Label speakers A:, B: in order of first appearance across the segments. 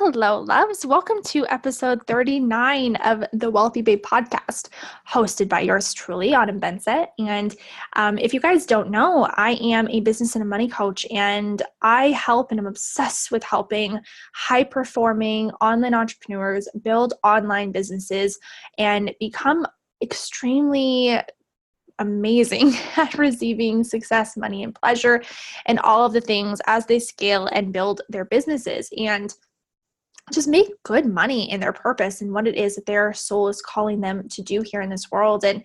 A: Hello, loves. Welcome to episode 39 of the Wealthy Babe podcast, hosted by yours truly, Autumn Bensett. And if you guys don't know, I am a business and a money coach, and I help and I'm obsessed with helping high-performing online entrepreneurs build online businesses and become extremely amazing at receiving success, money, and pleasure, and all of the things as they scale and build their businesses. And just make good money in their purpose and what it is that their soul is calling them to do here in this world. And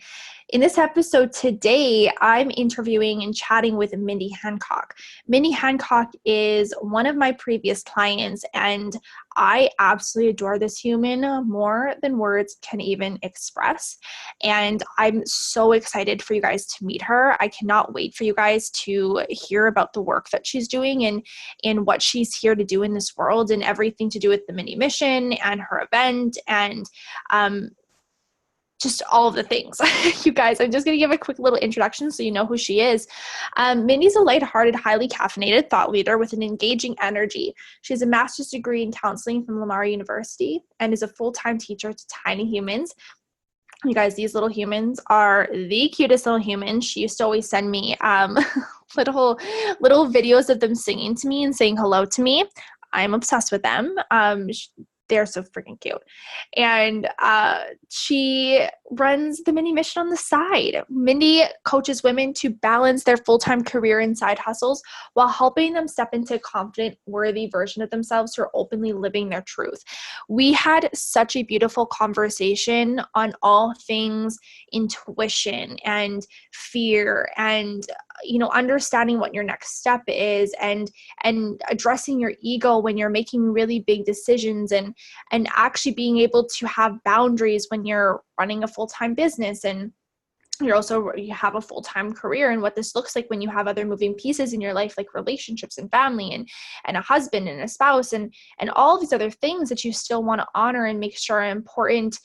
A: in this episode today, I'm interviewing and chatting with Mindy Hancock. Mindy Hancock is one of my previous clients, and I absolutely adore this human more than words can even express. And I'm so excited for you guys to meet her. I cannot wait for you guys to hear about the work that she's doing and what she's here to do in this world and everything to do with the Mindy mission and her event and just all of the things. You guys, I'm just going to give a quick little introduction so you know who she is. Mindy's a lighthearted, highly caffeinated thought leader with an engaging energy. She has a master's degree in counseling from Lamar University and is a full-time teacher to tiny humans. You guys, these little humans are the cutest little humans. She used to always send me little videos of them singing to me and saying hello to me. I'm obsessed with them. They're so freaking cute. And she runs the Mindy mission on the side. Mindy coaches women to balance their full-time career and side hustles while helping them step into a confident, worthy version of themselves who are openly living their truth. We had such a beautiful conversation on all things intuition and fear and understanding what your next step is and addressing your ego when you're making really big decisions and actually being able to have boundaries when you're running a full-time business and you have a full-time career and what this looks like when you have other moving pieces in your life, like relationships and family and a husband and a spouse and all these other things that you still want to honor and make sure are important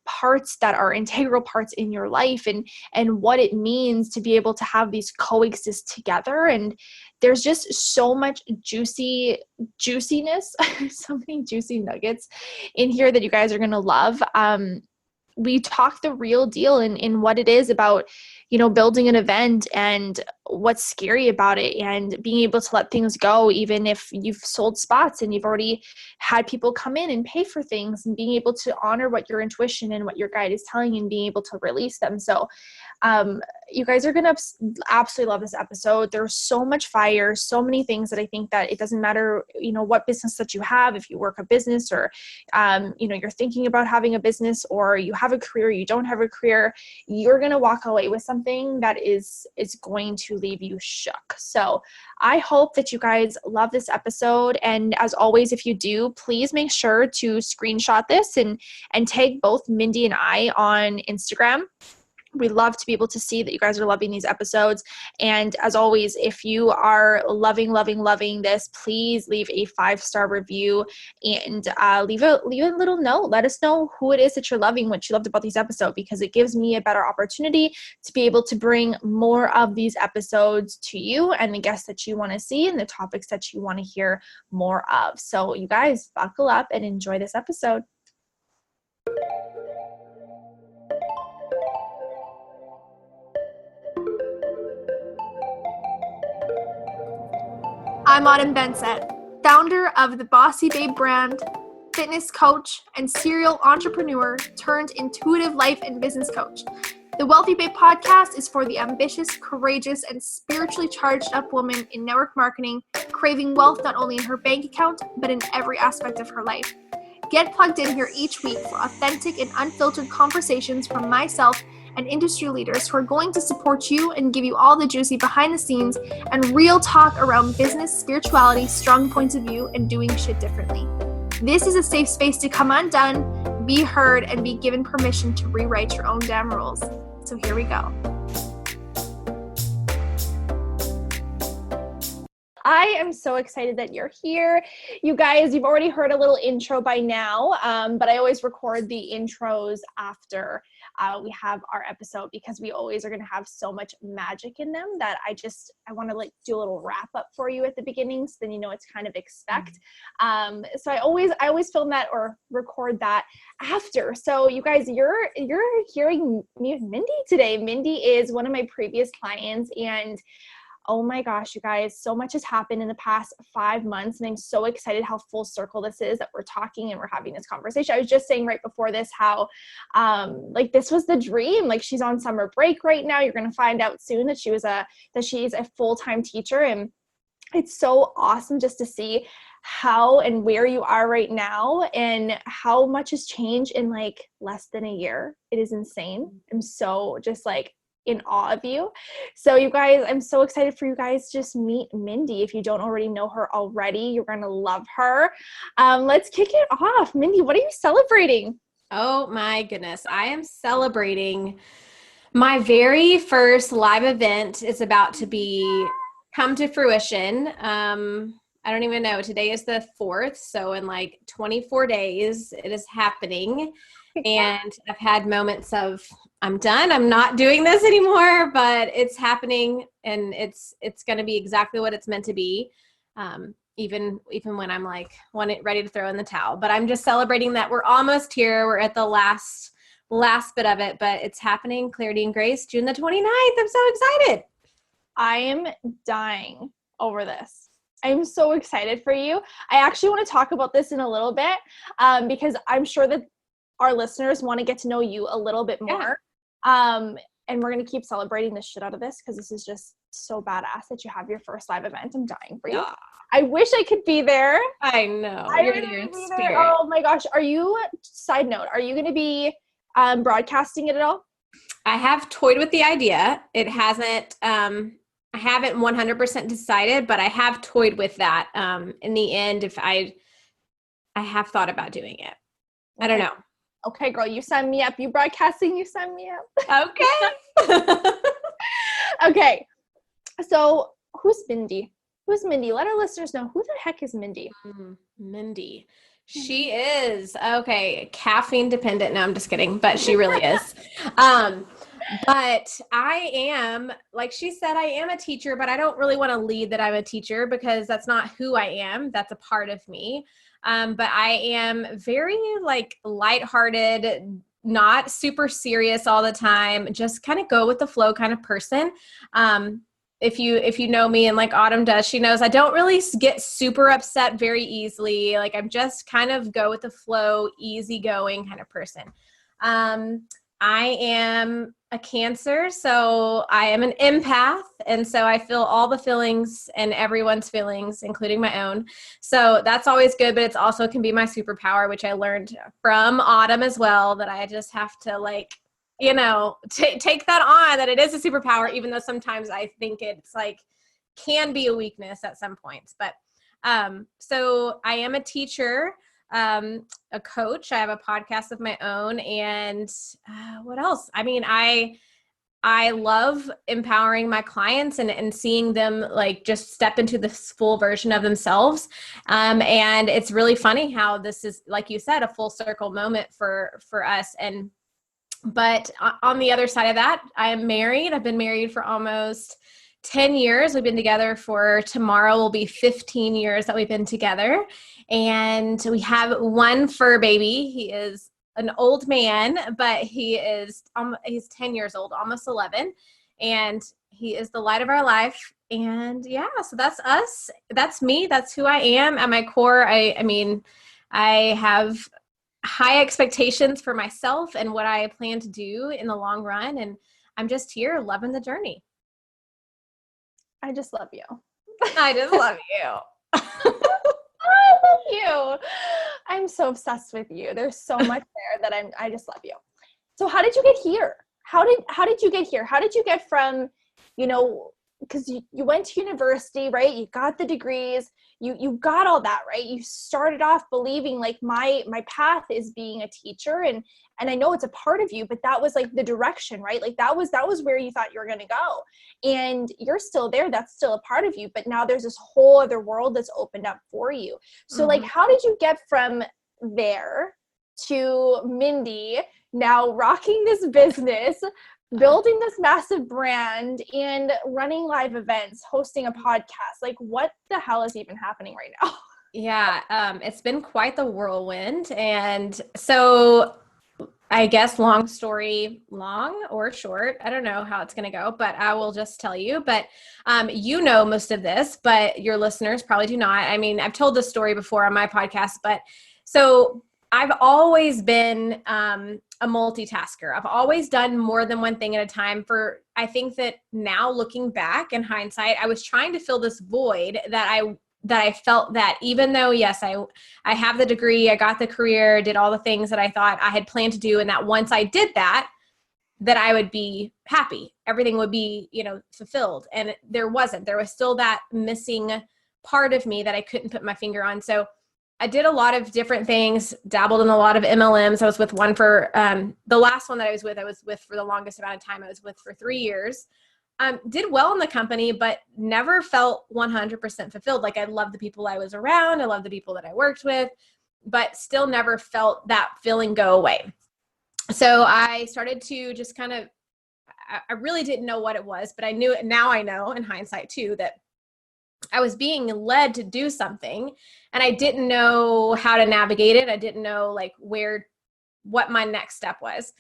A: parts that are integral parts in your life and what it means to be able to have these coexist together. And there's just so much juiciness, so many juicy nuggets in here that you guys are going to love. We talk the real deal in what it is about, building an event and what's scary about it and being able to let things go, even if you've sold spots and you've already had people come in and pay for things and being able to honor what your intuition and what your guide is telling you and being able to release them. So you guys are going to absolutely love this episode. There's so much fire, so many things that I think that it doesn't matter, what business that you have, if you work a business or, you're thinking about having a business or you have a career, you don't have a career, you're going to walk away with something that is going to leave you shook. So I hope that you guys love this episode. And as always, if you do, please make sure to screenshot this and tag both Mindy and I on Instagram. We love to be able to see that you guys are loving these episodes. And as always, if you are loving this, please leave a 5-star review and leave a little note. Let us know who it is that you're loving, what you loved about these episodes, because it gives me a better opportunity to be able to bring more of these episodes to you and the guests that you want to see and the topics that you want to hear more of. So you guys buckle up and enjoy this episode. I'm Autumn Bensett, founder of the Bossy Babe brand, fitness coach, and serial entrepreneur turned intuitive life and business coach. The Wealthy Babe podcast is for the ambitious, courageous, and spiritually charged up woman in network marketing, craving wealth not only in her bank account, but in every aspect of her life. Get plugged in here each week for authentic and unfiltered conversations from myself and industry leaders who are going to support you and give you all the juicy behind the scenes and real talk around business, spirituality, strong points of view, and doing shit differently. This is a safe space to come undone, be heard, and be given permission to rewrite your own damn rules. So here we go. I am so excited that you're here. You guys, you've already heard a little intro by now, but I always record the intros after we have our episode because we always are going to have so much magic in them that I want to like do a little wrap up for you at the beginning so then you know what to kind of expect. So I always film that or record that after. So you guys, you're hearing me with Mindy today. Mindy is one of my previous clients, and oh my gosh, you guys, so much has happened in the past 5 months, and I'm so excited how full circle this is, that we're talking and we're having this conversation. I was just saying right before this how like this was the dream. Like, she's on summer break right now. You're going to find out soon that she's a full-time teacher, and it's so awesome just to see how and where you are right now and how much has changed in like less than a year. It is insane. I'm so just like in awe of you. So you guys, I'm so excited for you guys to just meet Mindy. If you don't already know her already, you're going to love her. Let's kick it off. Mindy, what are you celebrating?
B: Oh my goodness. I am celebrating my very first live event. Is about to come to fruition. I don't even know. Today is the 4th. So in like 24 days, it is happening. And I've had moments of, I'm done. I'm not doing this anymore, but it's happening, and it's going to be exactly what it's meant to be. Even when I'm like ready to throw in the towel, but I'm just celebrating that we're almost here. We're at the last bit of it, but it's happening. Clarity and Grace, June the 29th. I'm so excited.
A: I am dying over this. I'm so excited for you. I actually want to talk about this in a little bit because I'm sure that our listeners want to get to know you a little bit more. Yeah. And we're going to keep celebrating the shit out of this because this is just so badass that you have your first live event. I'm dying for you. Yeah. I wish I could be there.
B: I know. You're there in spirit.
A: Oh my gosh. Side note, are you going to be broadcasting it at all?
B: I have toyed with the idea. It hasn't, I haven't 100% decided, but I have toyed with that. In the end, if I have thought about doing it. I don't know.
A: Okay, girl, you sign me up. You broadcasting, you sign me up.
B: Okay.
A: Okay. So who's Mindy? Who's Mindy? Let our listeners know, who the heck is Mindy?
B: Mindy. She is, caffeine dependent. No, I'm just kidding, but she really is. But I am, like she said, I am a teacher, but I don't really want to lead that I'm a teacher because that's not who I am. That's a part of me. But I am very like lighthearted, not super serious all the time, just kind of go with the flow kind of person. If you know me, and like Autumn does, she knows I don't really get super upset very easily. Like, I'm just kind of go with the flow, easygoing kind of person. I am a Cancer, so I am an empath, and so I feel all the feelings and everyone's feelings, including my own. So that's always good, but it's also can be my superpower, which I learned from Autumn as well, that I just have to like, take that on, that it is a superpower, even though sometimes I think it's like can be a weakness at some points. But so I am a teacher, a coach. I have a podcast of my own, and what else? I mean, I love empowering my clients and seeing them like just step into this full version of themselves. And it's really funny how this is, like you said, a full circle moment for us. But on the other side of that, I am married. I've been married for almost 10 years. We've been together tomorrow will be 15 years that we've been together. And we have one fur baby. He is an old man, but he's 10 years old, almost 11. And he is the light of our life. And yeah, so that's us. That's me. That's who I am. At my core, I mean, I have high expectations for myself and what I plan to do in the long run. And I'm just here loving the journey.
A: I just love you.
B: I just love you.
A: I love you. I'm so obsessed with you. There's so much there that I just love you. So how did you get here? How did you get here? How did you get from, because you went to university, right? You got the degrees, you got all that, right? You started off believing like my path is being a teacher, and I know it's a part of you, but that was like the direction, right? Like that was where you thought you were going to go, and you're still there. That's still a part of you, but now there's this whole other world that's opened up for you. So like, how did you get from there to Mindy now rocking this business, building this massive brand, and running live events, hosting a podcast? Like, what the hell is even happening right now?
B: Yeah, it's been quite the whirlwind. And so I guess long story long or short, I don't know how it's going to go, but I will just tell you. But you know most of this, but your listeners probably do not. I mean, I've told this story before on my podcast, but so I've always been a multitasker. I've always done more than one thing at a time. I think that now looking back in hindsight, I was trying to fill this void that I felt that even though, yes, I have the degree, I got the career, did all the things that I thought I had planned to do. And that once I did that I would be happy. Everything would be, fulfilled. And there wasn't. There was still that missing part of me that I couldn't put my finger on. So I did a lot of different things, dabbled in a lot of MLMs. I was with one for, the last one that I was with for the longest amount of time. I was with for 3 years. Did well in the company, but never felt 100% fulfilled. Like I loved the people I was around. I loved the people that I worked with, but still never felt that feeling go away. So I started to just I really didn't know what it was, but I knew it. Now I know in hindsight too, that I was being led to do something and I didn't know how to navigate it. I didn't know like what my next step was.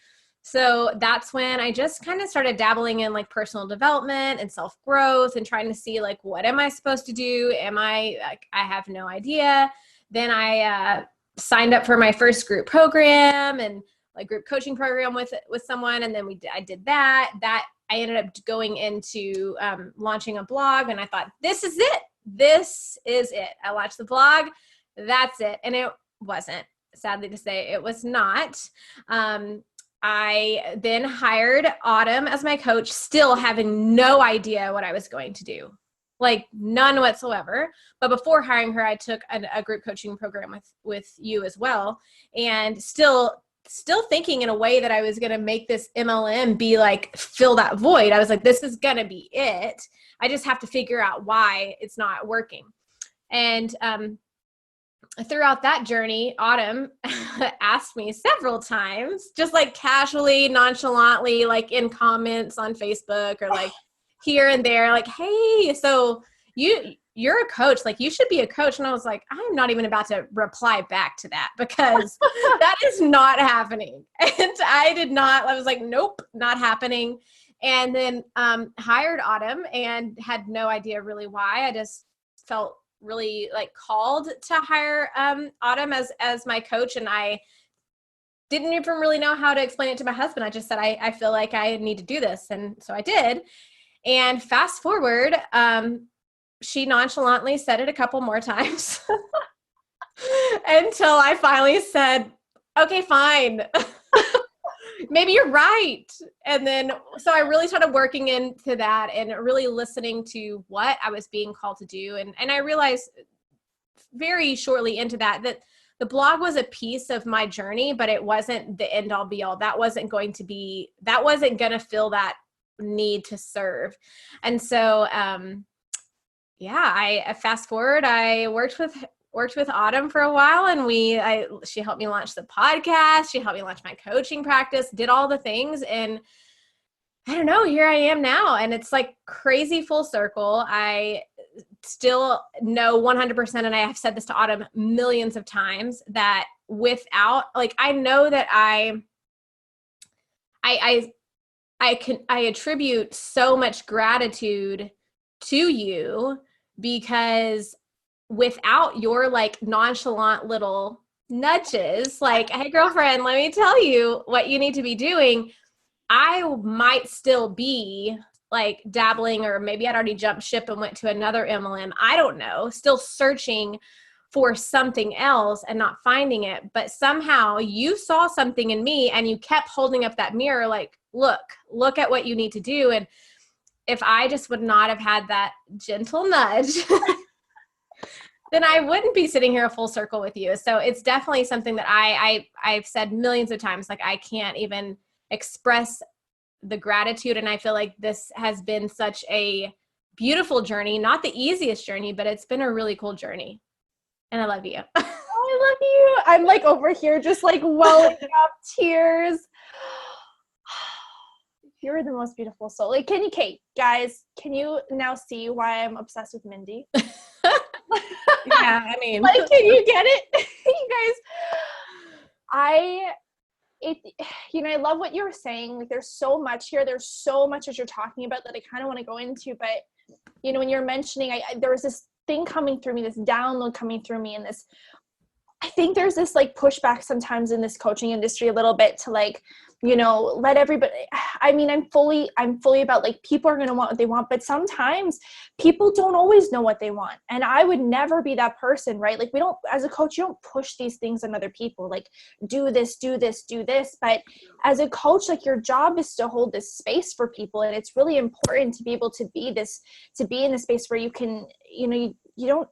B: So that's when I just kind of started dabbling in like personal development and self-growth and trying to see like, what am I supposed to do? I have no idea. Then I signed up for my first group program and like group coaching program with someone. And then I did that. I ended up going into launching a blog, and I thought, this is it. This is it. I launched the blog. That's it. And it wasn't, sadly to say, it was not. I then hired Autumn as my coach, still having no idea what I was going to do, like none whatsoever. But before hiring her, I took a group coaching program with you as well, and still thinking in a way that I was going to make this MLM be like, fill that void. I was like, this is going to be it. I just have to figure out why it's not working. And throughout that journey, Autumn asked me several times, just like casually, nonchalantly, like in comments on Facebook or like here and there, like, hey, so you're a coach, like you should be a coach. And I was like, I'm not even about to reply back to that because that is not happening. And I was like, nope, not happening. And then hired Autumn and had no idea really why. I just felt really like called to hire Autumn as my coach. And I didn't even really know how to explain it to my husband. I just said, I feel like I need to do this. And so I did. And fast forward, she nonchalantly said it a couple more times until I finally said, okay, fine. Maybe you're right. And then, so I really started working into that and really listening to what I was being called to do. And I realized very shortly into that the blog was a piece of my journey, but it wasn't the end all be all. That wasn't going to fill that need to serve. And so, I fast forward, I worked with Autumn for a while, and she helped me launch the podcast. She helped me launch my coaching practice, did all the things. And I don't know, here I am now. And it's like crazy full circle. I still know 100%. And I have said this to Autumn millions of times that without, like, I know that I attribute so much gratitude to you because without your like nonchalant little nudges, like, hey girlfriend, let me tell you what you need to be doing, I might still be like dabbling, or maybe I'd already jumped ship and went to another MLM. I don't know, still searching for something else and not finding it. But somehow you saw something in me and you kept holding up that mirror, like, look at what you need to do. And if I just would not have had that gentle nudge, then I wouldn't be sitting here a full circle with you. So it's definitely something that I've said millions of times, like I can't even express the gratitude. And I feel like this has been such a beautiful journey, not the easiest journey, but it's been a really cool journey. And I love you.
A: I love you. I'm like over here just like welling up tears. You're the most beautiful soul. Like, Kate, guys, can you now see why I'm obsessed with Mindy?
B: Yeah, I mean,
A: like, can you get it? You guys, I love what you were saying. Like, there's so much here. There's so much that you're talking about that I kind of want to go into. But, when you're mentioning, there was this thing coming through me, this download coming through me, and this, I think there's this like pushback sometimes in this coaching industry a little bit to like, let everybody, I mean, I'm fully about like, people are going to want what they want, but sometimes people don't always know what they want. And I would never be that person, right? Like as a coach, you don't push these things on other people, like do this, do this, do this. But as a coach, like your job is to hold this space for people. And it's really important to be able to be in this space where you can, you don't,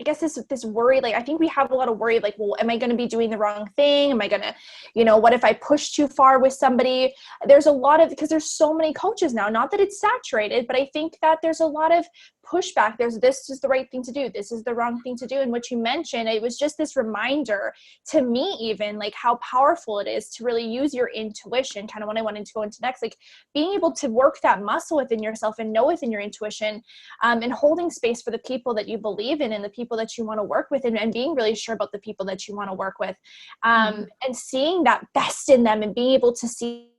A: I guess this worry, like, I think we have a lot of worry, like, well, am I going to be doing the wrong thing? Am I going to, what if I push too far with somebody? There's a lot of, because there's so many coaches now, not that it's saturated, but I think that there's a lot of pushback. This is the right thing to do. This is the wrong thing to do. And what you mentioned, it was just this reminder to me, even like how powerful it is to really use your intuition, kind of what I wanted to go into next, like being able to work that muscle within yourself and know within your intuition, and holding space for the people that you believe in and the people that you want to work with, and being really sure about the people that you want to work with, and seeing that best in them and being able to see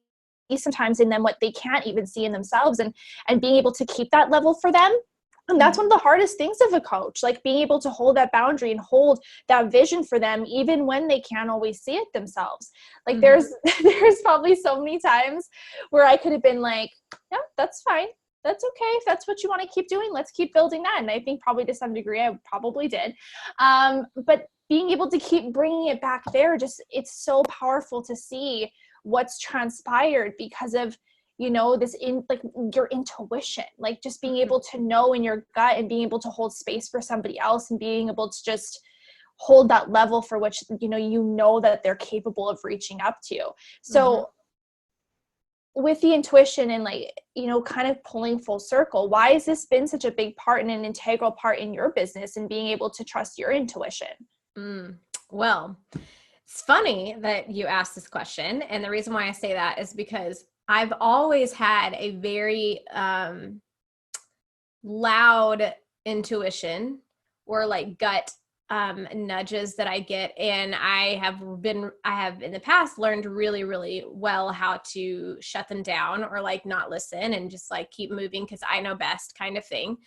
A: sometimes in them what they can't even see in themselves, and being able to keep that level for them. And that's one of the hardest things of a coach, like being able to hold that boundary and hold that vision for them, even when they can't always see it themselves. Like there's probably so many times where I could have been like, yeah, that's fine. That's okay. If that's what you want to keep doing, let's keep building that. And I think probably to some degree, I probably did. But being able to keep bringing it back there, it's so powerful to see what's transpired because of, like your intuition, like just being able to know in your gut and being able to hold space for somebody else and being able to just hold that level for which, that they're capable of reaching up to. So with the intuition and like, kind of pulling full circle, why has this been such a big part and an integral part in your business and being able to trust your intuition?
B: Well, it's funny that you asked this question. And the reason why I say that is because I've always had a very loud intuition or like gut nudges that I get. And I have in the past learned really, really well how to shut them down or like not listen and just like keep moving because I know best kind of thing.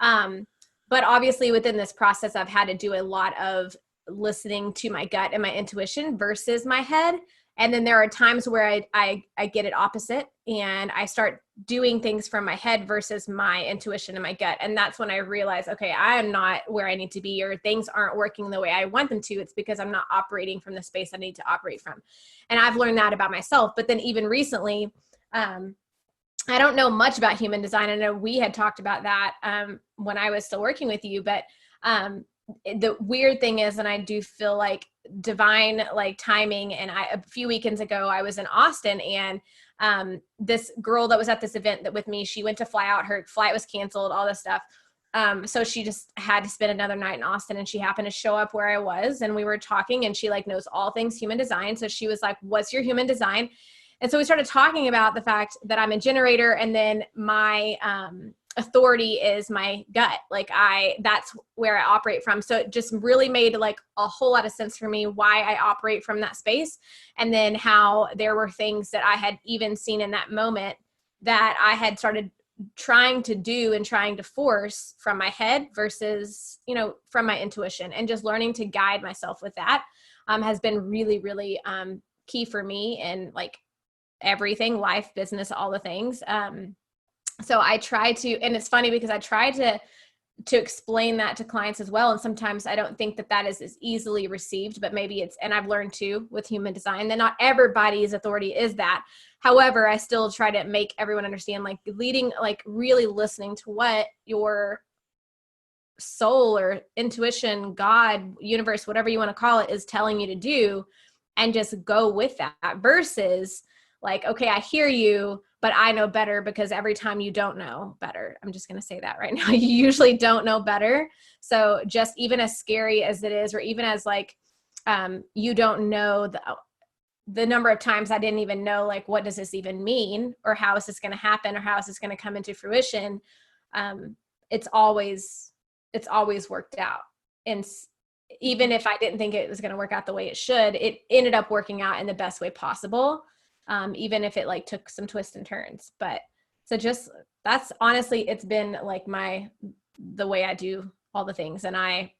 B: But obviously within this process, I've had to do a lot of listening to my gut and my intuition versus my head. And then there are times where I get it opposite and I start doing things from my head versus my intuition and my gut. And that's when I realize, okay, I am not where I need to be, or things aren't working the way I want them to. It's because I'm not operating from the space I need to operate from. And I've learned that about myself. But then even recently, I don't know much about human design. I know we had talked about that when I was still working with you, but the weird thing is, and I do feel like divine like timing. And a few weekends ago, I was in Austin and this girl that was at this event with me, she went to fly out. Her flight was canceled, all this stuff. So she just had to spend another night in Austin, and she happened to show up where I was, and we were talking, and she like knows all things human design. So she was like, what's your human design? And so we started talking about the fact that I'm a generator, and then my authority is my gut. Like that's where I operate from. So it just really made like a whole lot of sense for me why I operate from that space. And then how there were things that I had even seen in that moment that I had started trying to do and trying to force from my head versus, from my intuition, and just learning to guide myself with that has been really, really key for me in like everything, life, business, all the things. So I try to, and it's funny because I try to explain that to clients as well. And sometimes I don't think that that is as easily received, but maybe it's, and I've learned too with human design that not everybody's authority is that. However, I still try to make everyone understand, like leading, like really listening to what your soul or intuition, God, universe, whatever you want to call it, is telling you to do, and just go with that versus like, okay, I hear you, but I know better, because every time you don't know better, I'm just going to say that right now, you usually don't know better. So just even as scary as it is, or even as like, you don't know the number of times I didn't even know, like, what does this even mean? Or how is this going to happen? Or how is this going to come into fruition? It's always worked out. And even if I didn't think it was going to work out the way it should, it ended up working out in the best way possible. Even if it like took some twists and turns. But so just, that's honestly, it's been like the way I do all the things. And I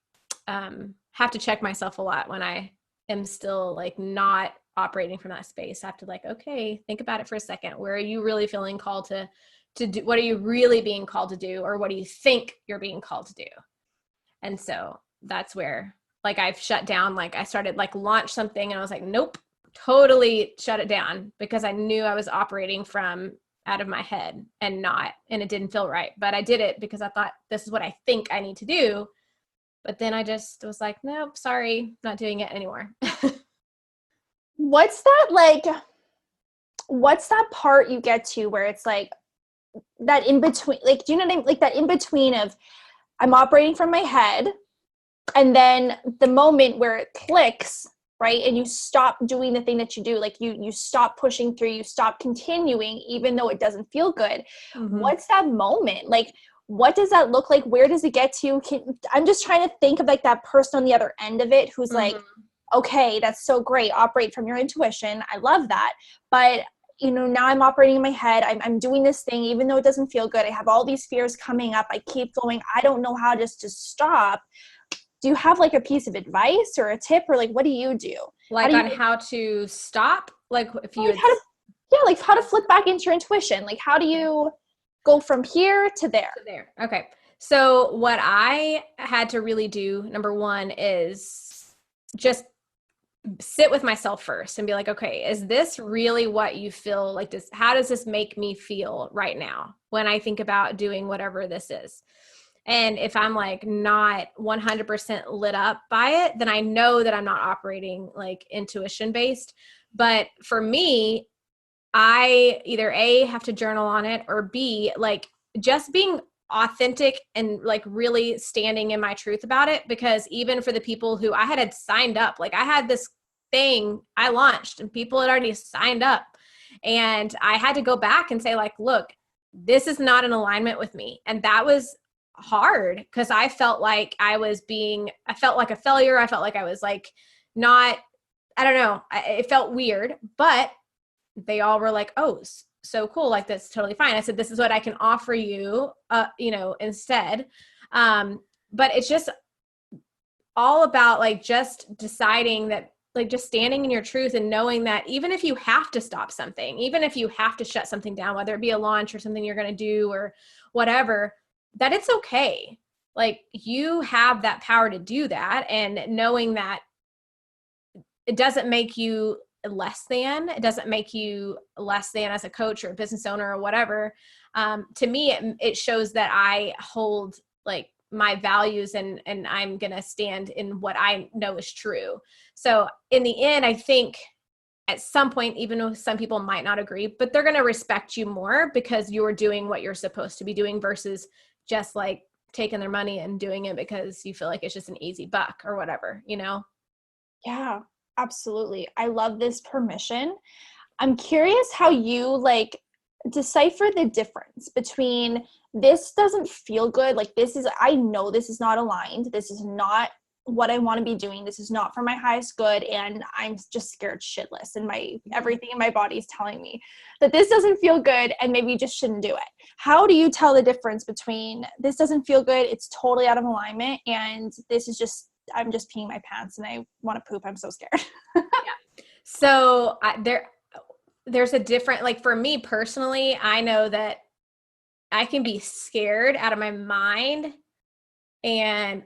B: have to check myself a lot when I am still like not operating from that space. I have to like, okay, think about it for a second. Where are you really feeling called to do? What are you really being called to do? Or what do you think you're being called to do? And so that's where like I've shut down, like I started like launch something and I was like, nope, totally shut it down, because I knew I was operating from out of my head and it didn't feel right. But I did it because I thought this is what I think I need to do. But then I just was like, nope, sorry, not doing it anymore.
A: What's that part you get to where it's like that in between, like, do you know what I mean? Like that in between of I'm operating from my head, and then the moment where it clicks, right? And you stop doing the thing that you do, like you stop pushing through, you stop continuing, even though it doesn't feel good. Mm-hmm. What's that moment? Like, what does that look like? Where does it get to? I'm just trying to think of like that person on the other end of it who's like, okay, that's so great. Operate from your intuition. I love that. But now I'm operating in my head. I'm doing this thing, even though it doesn't feel good. I have all these fears coming up. I keep going. I don't know how just to stop. Do you have like a piece of advice or a tip, or like, what do you do?
B: Like how to stop? Like if you
A: like how to flip back into your intuition. Like, how do you go from here to there?
B: Okay. So what I had to really do, number one, is just sit with myself first and be like, okay, is this really what you feel like this? How does this make me feel right now when I think about doing whatever this is? And if I'm like not 100% lit up by it, then I know that I'm not operating like intuition based. But for me, I either A, have to journal on it, or B, like just being authentic and like really standing in my truth about it. Because even for the people who I had signed up, like I had this thing I launched and people had already signed up, and I had to go back and say like, look, this is not in alignment with me. And that was hard because I felt like I felt like a failure. I felt like I was like not, I don't know. It felt weird, but they all were like, oh, so cool. Like, that's totally fine. I said, this is what I can offer you, instead. But it's just all about like just deciding that, like just standing in your truth and knowing that even if you have to stop something, even if you have to shut something down, whether it be a launch or something you're going to do or whatever, that it's okay. Like you have that power to do that. And knowing that it doesn't make you less than, it doesn't make you less than as a coach or a business owner or whatever. To me, it shows that I hold like my values and I'm going to stand in what I know is true. So in the end, I think at some point, even though some people might not agree, but they're going to respect you more because you're doing what you're supposed to be doing versus just like taking their money and doing it because you feel like it's just an easy buck or whatever,
A: Yeah, absolutely. I love this permission. I'm curious how you like decipher the difference between this doesn't feel good. Like I know this is not aligned. This is not what I want to be doing. This is not for my highest good. And I'm just scared shitless. And everything in my body is telling me that this doesn't feel good and maybe you just shouldn't do it. How do you tell the difference between this doesn't feel good, it's totally out of alignment, and this is just, I'm just peeing my pants and I want to poop. I'm so scared.
B: Yeah. So there's a different, like for me personally, I know that I can be scared out of my mind and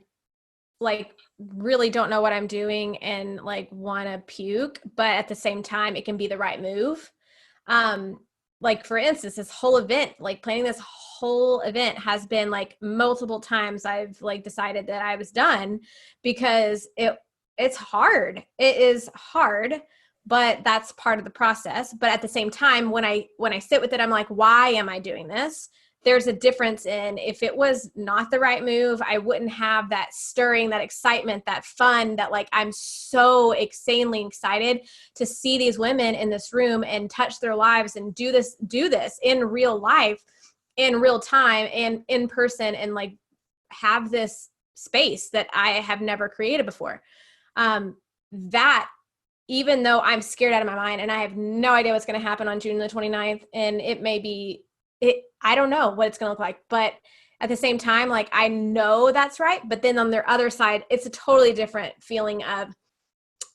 B: like really don't know what I'm doing and like want to puke, but at the same time, it can be the right move. Like for instance, this whole event, like planning this whole event has been like multiple times I've like decided that I was done because it's hard. It is hard, but that's part of the process. But at the same time, when I sit with it, I'm like, why am I doing this? There's a difference in if it was not the right move, I wouldn't have that stirring, that excitement, that fun, that like I'm so insanely excited to see these women in this room and touch their lives and do this in real life, in real time and in person, and like have this space that I have never created before. That even though I'm scared out of my mind and I have no idea what's going to happen on June the 29th, and it may be I don't know what it's going to look like, but at the same time, like I know that's right. But then on the other side, it's a totally different feeling of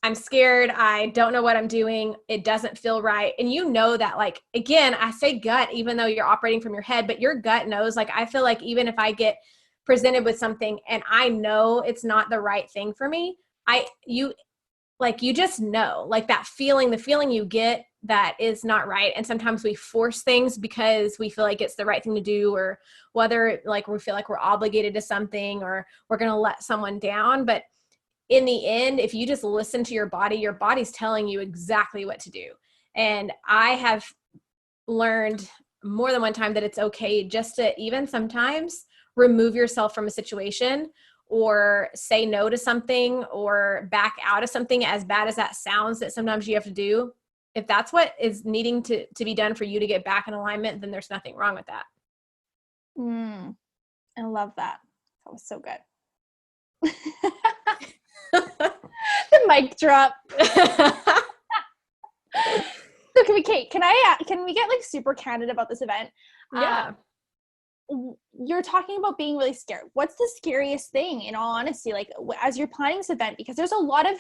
B: I'm scared. I don't know what I'm doing. It doesn't feel right. And you know that, like, again, I say gut, even though you're operating from your head, but your gut knows, like, I feel like even if I get presented with something and I know it's not the right thing for me, you just know, like that feeling, the feeling you get that is not right. And sometimes we force things because we feel like it's the right thing to do, or whether like we feel like we're obligated to something or we're going to let someone down. But in the end, if you just listen to your body's telling you exactly what to do. And I have learned more than one time that it's okay just to even sometimes remove yourself from a situation or say no to something or back out of something, as bad as that sounds, that sometimes you have to do. If that's what is needing to be done for you to get back in alignment, then there's nothing wrong with that.
A: I love that. That was so good. The mic drop. So can we get like super candid about this event?
B: Yeah.
A: You're talking about being really scared. What's the scariest thing, in all honesty, like as you're planning this event? Because there's a lot of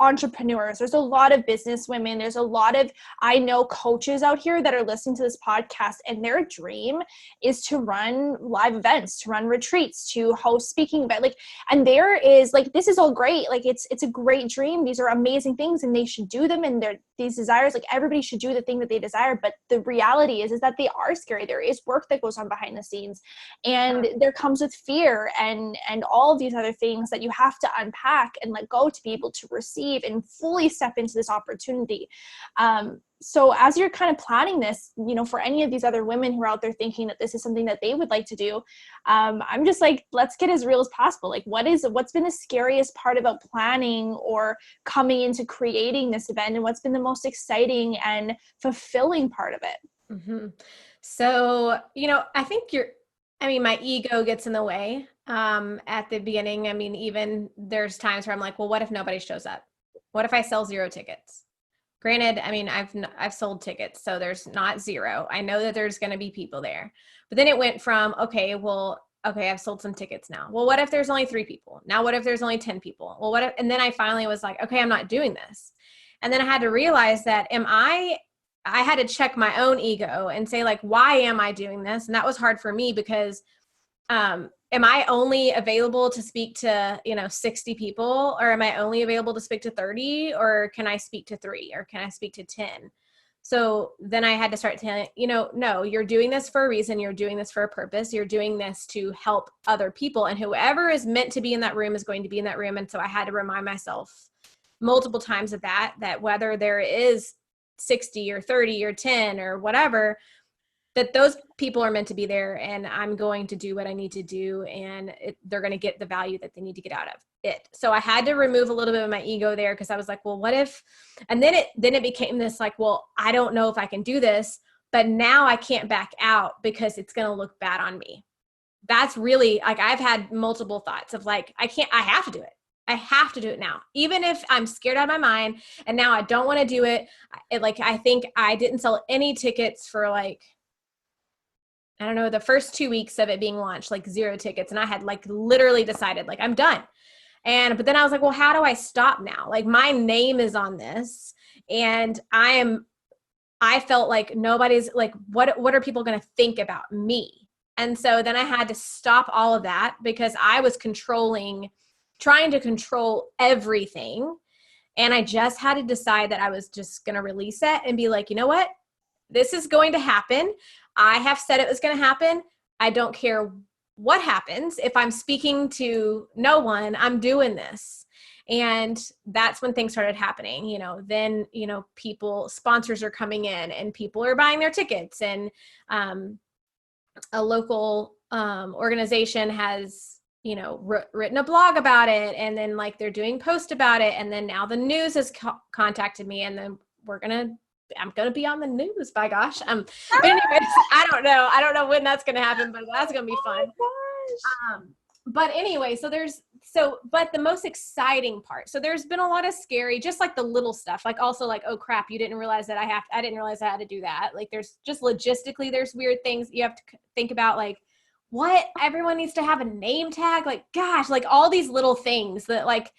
A: entrepreneurs, there's a lot of business women, there's a lot of, I know, coaches out here that are listening to this podcast, and their dream is to run live events, to run retreats, to host speaking events, like, and there is like, this is all great, like it's a great dream, these are amazing things and they should do them, and these desires, like everybody should do the thing that they desire. But the reality is that they are scary. There is work that goes on behind the scenes, and there comes with fear and all of these other things that you have to unpack and let go to be able to receive and fully step into this opportunity. So as you're kind of planning this, for any of these other women who are out there thinking that this is something that they would like to do, I'm just like, let's get as real as possible. Like, what's been the scariest part about planning or coming into creating this event, and what's been the most exciting and fulfilling part of it?
B: Mm-hmm. So, I think my ego gets in the way at the beginning. I mean, even there's times where I'm like, well, what if nobody shows up? What if I sell 0 tickets? Granted, I mean, I've sold tickets, so there's not 0. I know that there's going to be people there. But then it went from, okay, I've sold some tickets now. Well, what if there's only 3 people? Now, what if there's only 10 people? Well, and then I finally was like, okay, I'm not doing this. And then I had to realize that I had to check my own ego and say, like, why am I doing this? And that was hard for me because am I only available to speak to, 60 people, or am I only available to speak to 30, or can I speak to 3, or can I speak to 10? So then I had to start telling, no, you're doing this for a reason. You're doing this for a purpose. You're doing this to help other people, and whoever is meant to be in that room is going to be in that room. And so I had to remind myself multiple times of that whether there is 60 or 30 or 10 or whatever, that those people are meant to be there, and I'm going to do what I need to do, and they're going to get the value that they need to get out of it. So I had to remove a little bit of my ego there, because I was like, well, what if, and then it became this like, well, I don't know if I can do this, but now I can't back out because it's going to look bad on me. That's really, like, I've had multiple thoughts of like, I have to do it. I have to do it now, even if I'm scared out of my mind. And now I don't want to do it. I think I didn't sell any tickets for like, I don't know, the first 2 weeks of it being launched, like 0 tickets. And I had like literally decided like, I'm done. But then I was like, well, how do I stop now? Like, my name is on this, and I felt like nobody's like, what are people going to think about me? And so then I had to stop all of that because I was trying to control everything. And I just had to decide that I was just going to release it and be like, you know what? This is going to happen. I have said it was going to happen. I don't care what happens. If I'm speaking to no one, I'm doing this. And that's when things started happening. Then, sponsors are coming in and people are buying their tickets, and a local organization has written a blog about it, and then like they're doing posts about it, and then now the news has contacted me, and then I'm gonna be on the news, by gosh. But anyways, I don't know when that's gonna happen, but that's gonna be fun. But anyway, but the most exciting part, so there's been a lot of scary, just like the little stuff, like also like, oh crap, you didn't realize that I didn't realize I had to do that. Like there's just logistically, there's weird things you have to think about, like what everyone needs to have a name tag, like gosh, like all these little things that like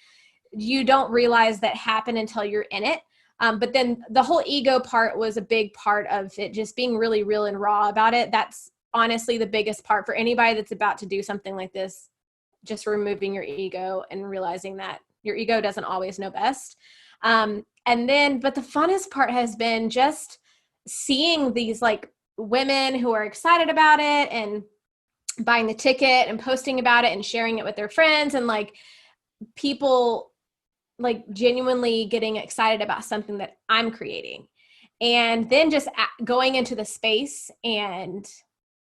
B: you don't realize that happen until you're in it. But then the whole ego part was a big part of it, just being really real and raw about it. That's honestly the biggest part for anybody that's about to do something like this, just removing your ego and realizing that your ego doesn't always know best. But the funnest part has been just seeing these like women who are excited about it and buying the ticket and posting about it and sharing it with their friends, and like people like genuinely getting excited about something that I'm creating. And then just going into the space and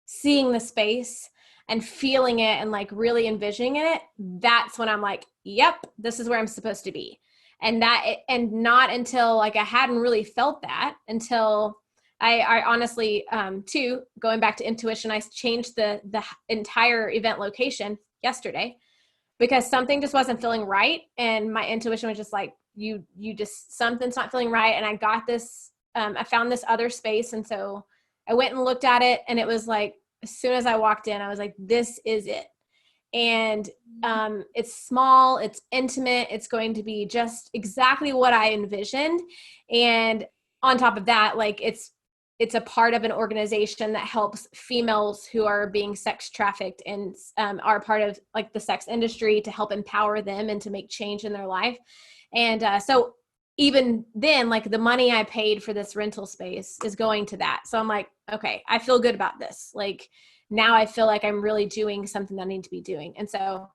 B: seeing the space and feeling it and like really envisioning it, that's when I'm like, yep, this is where I'm supposed to be. And not until like I hadn't really felt that until I honestly, too, going back to intuition, I changed the entire event location yesterday because something just wasn't feeling right. And my intuition was just like, you just, something's not feeling right. And I got this, I found this other space. And so I went and looked at it, and it was like, as soon as I walked in, I was like, this is it. And it's small, it's intimate, it's going to be just exactly what I envisioned. And on top of that, like it's a part of an organization that helps females who are being sex trafficked and are part of like the sex industry, to help empower them and to make change in their life. And so even then, like the money I paid for this rental space is going to that. So I'm like, okay, I feel good about this. Like now I feel like I'm really doing something that I need to be doing. And so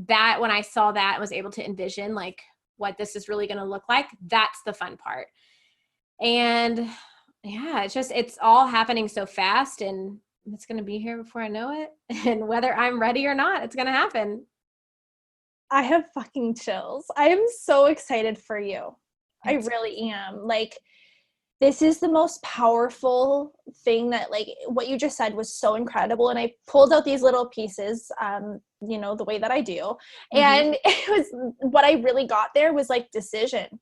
B: that when I saw that, I was able to envision like what this is really going to look like. That's the fun part. And yeah, it's all happening so fast, and it's going to be here before I know it. And whether I'm ready or not, it's going to happen.
A: I have fucking chills. I am so excited for you. I really am. Like, this is the most powerful thing that, like, what you just said was so incredible. And I pulled out these little pieces, the way that I do. Mm-hmm. And it was, what I really got there was like decision.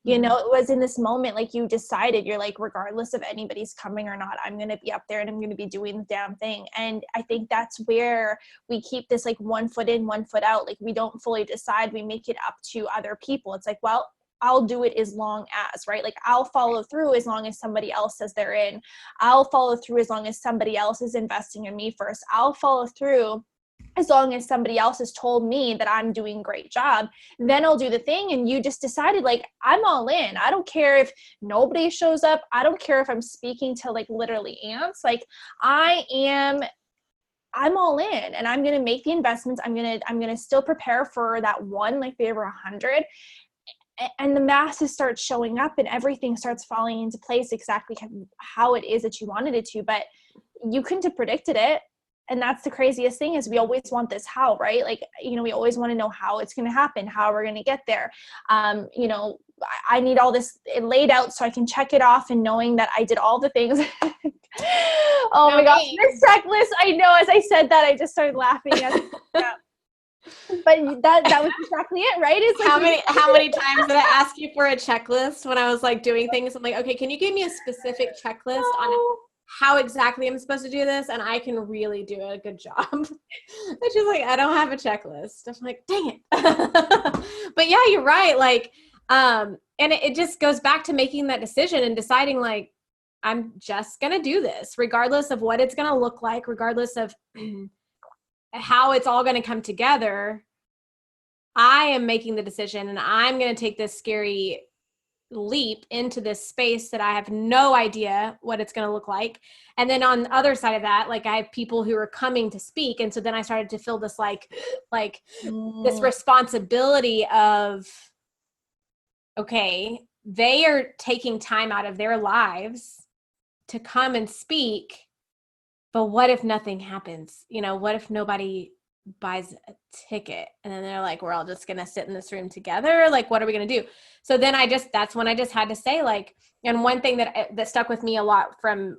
A: It was in this moment, like you decided, you're like, regardless of anybody's coming or not, I'm going to be up there and I'm going to be doing the damn thing. And I think that's where we keep this like 1 foot in, 1 foot out. Like we don't fully decide. We make it up to other people. It's like, well, I'll do it as long as, right? Like I'll follow through as long as somebody else says they're in. I'll follow through as long as somebody else is investing in me first. I'll follow through as long as somebody else has told me that I'm doing a great job. Then I'll do the thing. And you just decided, like, I'm all in. I don't care if nobody shows up. I don't care if I'm speaking to like literally ants. Like I'm all in, and I'm going to make the investments. I'm going to still prepare for that one, like favor 100. And the masses start showing up and everything starts falling into place exactly how it is that you wanted it to, but you couldn't have predicted it. And that's the craziest thing, is we always want this how, right? Like, we always want to know how it's going to happen, how we're going to get there. I need all this laid out so I can check it off, and knowing that I did all the things. Oh my gosh, this checklist. I know, as I said that, I just started laughing. Yeah. But that was exactly it, right? It's like,
B: how many times did I ask you for a checklist when I was like doing things? I'm like, okay, can you give me a specific checklist on how exactly I'm supposed to do this, and I can really do a good job? And she's like, I don't have a checklist. I'm like, dang it. But yeah, you're right. Like, and it just goes back to making that decision and deciding, like, I'm just going to do this regardless of what it's going to look like, regardless of how it's all going to come together. I am making the decision, and I'm going to take this scary leap into this space that I have no idea what it's going to look like. And then on the other side of that, like, I have people who are coming to speak. And so then I started to feel this like this responsibility of, okay, they are taking time out of their lives to come and speak. But what if nothing happens? You know, what if nobody buys a ticket? And then they're like, we're all just going to sit in this room together. Like, what are we going to do? So then that's when I just had to say, like, and one thing that stuck with me a lot from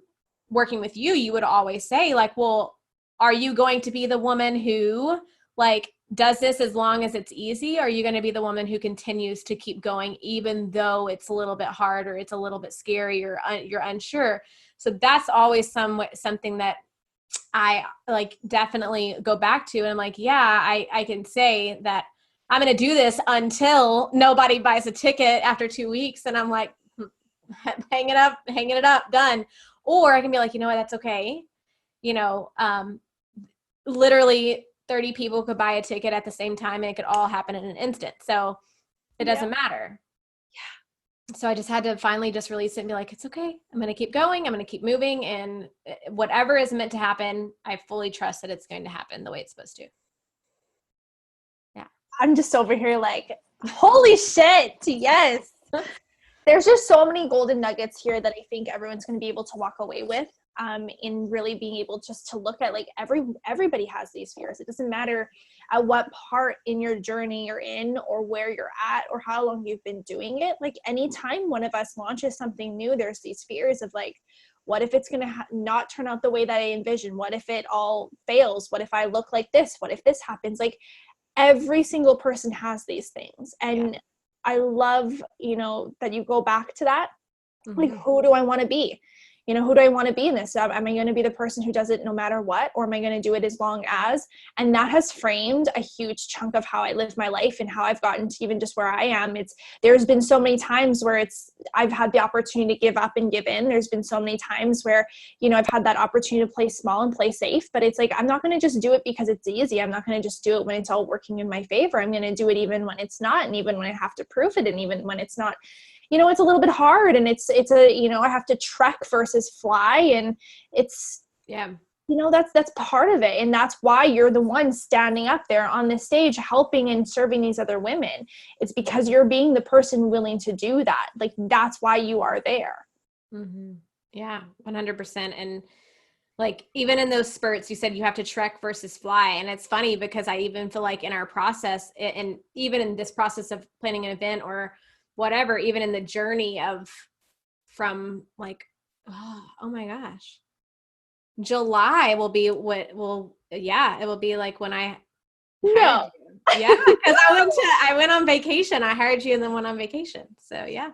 B: working with you, you would always say, like, well, are you going to be the woman who, like, does this as long as it's easy? Or are you going to be the woman who continues to keep going, even though it's a little bit hard, or it's a little bit scary, or you're unsure? So that's always something that I like definitely go back to. And I'm like, yeah, I can say that I'm going to do this until nobody buys a ticket after 2 weeks. And I'm like, hanging it up, done. Or I can be like, you know what, that's okay. You know, literally 30 people could buy a ticket at the same time, and it could all happen in an instant. So it doesn't matter. So I just had to finally just release it and be like, it's okay. I'm going to keep going. I'm going to keep moving. And whatever is meant to happen, I fully trust that it's going to happen the way it's supposed to. Yeah.
A: I'm just over here like, holy shit. Yes. There's just so many golden nuggets here that I think everyone's going to be able to walk away with. In really being able just to look at, like, everybody has these fears. It doesn't matter at what part in your journey you're in, or where you're at, or how long you've been doing it. Like, anytime one of us launches something new, there's these fears of, like, what if it's going to not turn out the way that I envision? What if it all fails? What if I look like this? What if this happens? Like, every single person has these things. And I love, that you go back to that. Mm-hmm. Like, who do I want to be? Who do I want to be in this? Am I going to be the person who does it no matter what? Or am I going to do it as long as? And that has framed a huge chunk of how I live my life and how I've gotten to even just where I am. There's been so many times where I've had the opportunity to give up and give in. There's been so many times where, I've had that opportunity to play small and play safe, but it's like, I'm not going to just do it because it's easy. I'm not going to just do it when it's all working in my favor. I'm going to do it even when it's not, and even when I have to prove it, and even when it's not, it's a little bit hard, and it's I have to trek versus fly, and it's, that's part of it. And that's why you're the one standing up there on this stage, helping and serving these other women. It's because you're being the person willing to do that. Like, that's why you are there.
B: Mm-hmm. Yeah, 100%. And like, even in those spurts, you said you have to trek versus fly. And it's funny because I even feel like in our process, and even in this process of planning an event or whatever, even in the journey from like, oh my gosh, July will be it will be like when I
A: no.
B: because I went on vacation. I hired you and then went on vacation. So yeah,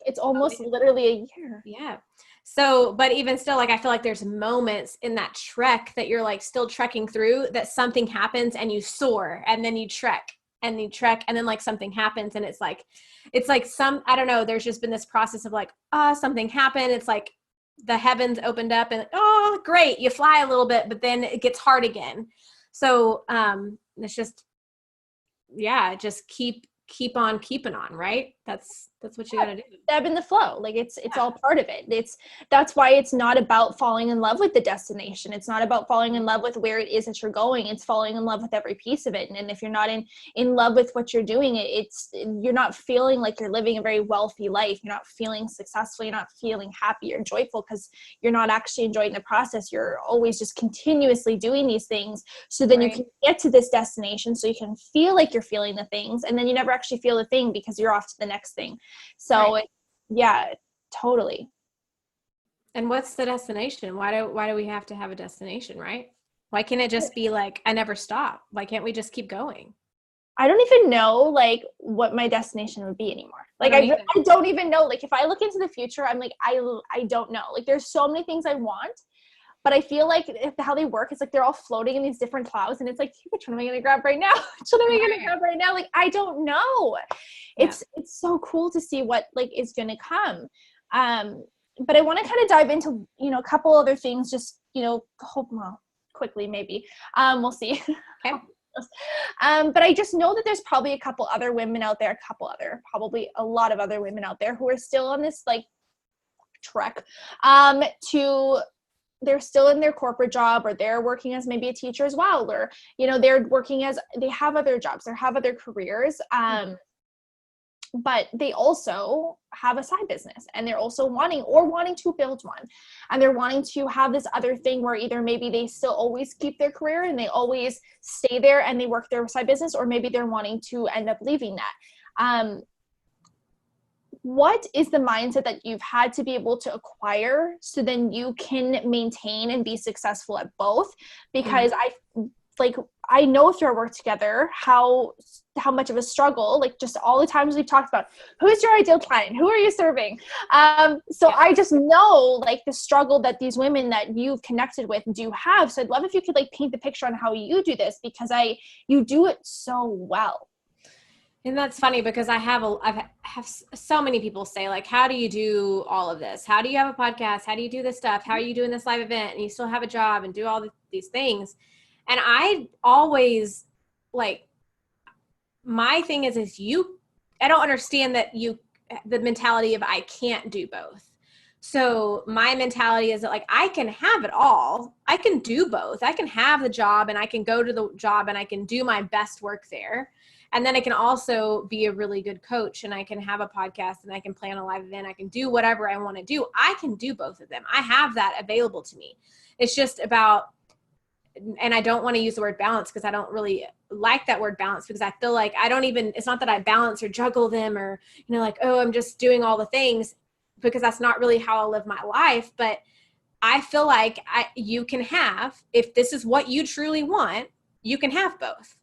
A: it's almost literally a year.
B: Yeah. So, but even still, like, I feel like there's moments in that trek that you're like still trekking through, that something happens and you soar, and then you trek and then like something happens, and it's like I don't know, there's just been this process of like, something happened. It's like the heavens opened up and great, you fly a little bit, but then it gets hard again. So it's just, just keep on keeping on, right? That's what you gotta do.
A: Ebb in the flow. Like, it's all part of it. That's why it's not about falling in love with the destination. It's not about falling in love with where it is that you're going. It's falling in love with every piece of it. And if you're not in love with what you're doing, you're not feeling like you're living a very wealthy life. You're not feeling successful. You're not feeling happy or joyful, because you're not actually enjoying the process. You're always just continuously doing these things. So then you can get to this destination, so you can feel like you're feeling the things, and then you never actually feel the thing because you're off to the next thing. So totally.
B: And what's the destination? Why do we have to have a destination, right? Why can't it just be like, I never stop? Why can't we just keep going?
A: I don't even know, like, what my destination would be anymore. Like, I don't even know. Like, if I look into the future, I'm like, I don't know. Like, there's so many things I want, but I feel like how they work is like they're all floating in these different clouds, and it's like, which one am I going to grab right now? Which one am I going to grab right now? Like, I don't know. It's so cool to see what, like, is going to come. but I want to kind of dive into, a couple other things, just, quickly maybe. We'll see.
B: Okay.
A: But I just know that there's probably a couple other women out there, probably a lot of other women out there who are still on this like trek they're still in their corporate job, or they're working as maybe a teacher as well, or, they have other jobs, they have other careers. But they also have a side business, and they're also wanting to build one, and they're wanting to have this other thing where either maybe they still always keep their career and they always stay there and they work their side business, or maybe they're wanting to end up leaving that. What is the mindset that you've had to be able to acquire so then you can maintain and be successful at both? Because I know through our work together how much of a struggle, like just all the times we've talked about, who's your ideal client? Who are you serving? So I just know like the struggle that these women that you've connected with do have. So I'd love if you could like paint the picture on how you do this, because you do it so well.
B: And that's funny because I have so many people say like, how do you do all of this? How do you have a podcast? How do you do this stuff? How are you doing this live event? And you still have a job and do all these things. And I always like, my thing is I don't understand that the mentality of I can't do both. So my mentality is that like, I can have it all. I can do both. I can have the job and I can go to the job and I can do my best work there. And then I can also be a really good coach, and I can have a podcast, and I can plan a live event. I can do whatever I want to do. I can do both of them. I have that available to me. It's just about, and I don't want to use the word balance because I don't really like that word balance, because I feel like it's not that I balance or juggle them or, like, oh, I'm just doing all the things, because that's not really how I live my life. But I feel like you can have, if this is what you truly want, you can have both.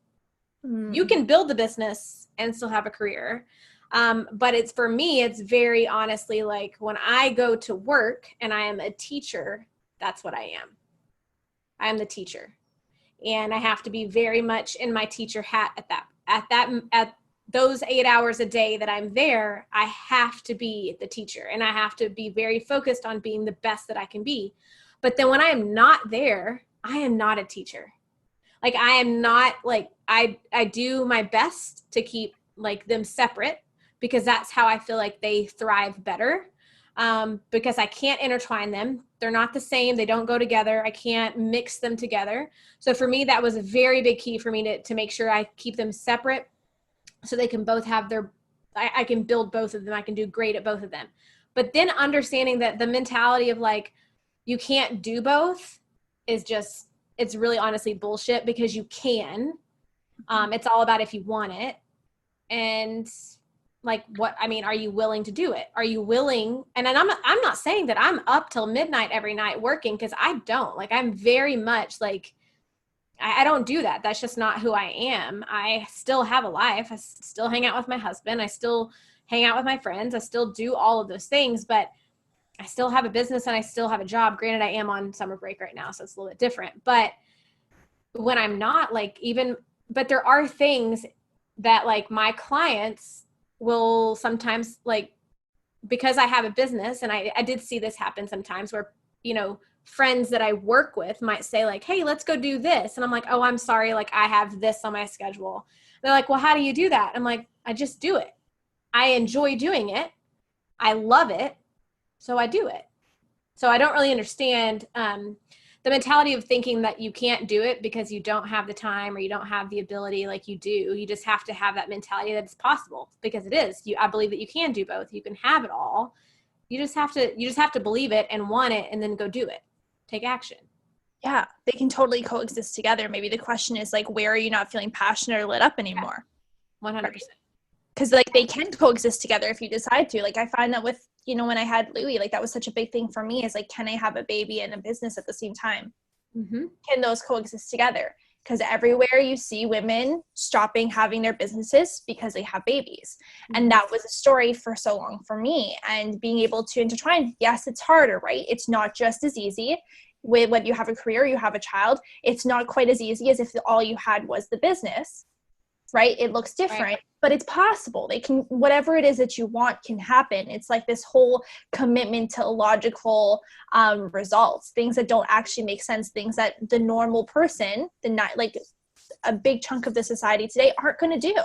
B: You can build the business and still have a career. But for me, it's very honestly like when I go to work and I am a teacher, that's what I am. I am the teacher, and I have to be very much in my teacher hat at those 8 hours a day that I'm there. I have to be the teacher, and I have to be very focused on being the best that I can be. But then when I am not there, I am not a teacher. Like I am not like, I do my best to keep like them separate, because that's how I feel like they thrive better. Because I can't intertwine them. They're not the same. They don't go together. I can't mix them together. So for me, that was a very big key for me to make sure I keep them separate, so they can both have I can build both of them. I can do great at both of them. But then understanding that the mentality of like, you can't do both is just, it's really honestly bullshit, because you can. It's all about if you want it. And like, are you willing to do it? Are you willing? And then I'm not saying that I'm up till midnight every night working, because I don't. Like, I'm very much like, I don't do that. That's just not who I am. I still have a life. I still hang out with my husband. I still hang out with my friends. I still do all of those things, but I still have a business and I still have a job. Granted, I am on summer break right now, so it's a little bit different. But when I'm not but there are things that like my clients will sometimes like, because I have a business, and I did see this happen sometimes where, friends that I work with might say like, hey, let's go do this. And I'm like, oh, I'm sorry. Like I have this on my schedule. They're like, well, how do you do that? I'm like, I just do it. I enjoy doing it. I love it. So I do it. So I don't really understand the mentality of thinking that you can't do it because you don't have the time or you don't have the ability like you do. You just have to have that mentality that it's possible, because it is. I believe that you can do both. You can have it all. You just have to believe it and want it, and then go do it. Take action.
A: Yeah, they can totally coexist together. Maybe the question is like, where are you not feeling passionate or lit up anymore?
B: 100%.
A: Because like they can coexist together if you decide to. Like I find that with, when I had Louie, like that was such a big thing for me, is like, can I have a baby and a business at the same time?
B: Mm-hmm.
A: Can those coexist together? Because everywhere you see women stopping having their businesses because they have babies. Mm-hmm. And that was a story for so long for me. And being able to intertwine, yes, it's harder, right? It's not just as easy with whether you have a career, you have a child. It's not quite as easy as if all you had was the business. right? It looks different, but it's possible. They can, whatever it is that you want can happen. It's like this whole commitment to illogical results, things that don't actually make sense, things that the normal person, like a big chunk of the society today aren't going to do,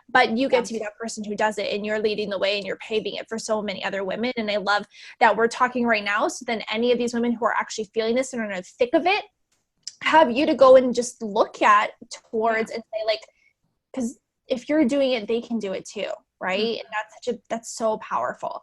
A: but you get to be that person who does it, and you're leading the way and you're paving it for so many other women. And I love that we're talking right now. So then any of these women who are actually feeling this and are in the thick of it, have you to go and just look at towards and say, like, because if you're doing it, they can do it too, right? And that's so powerful.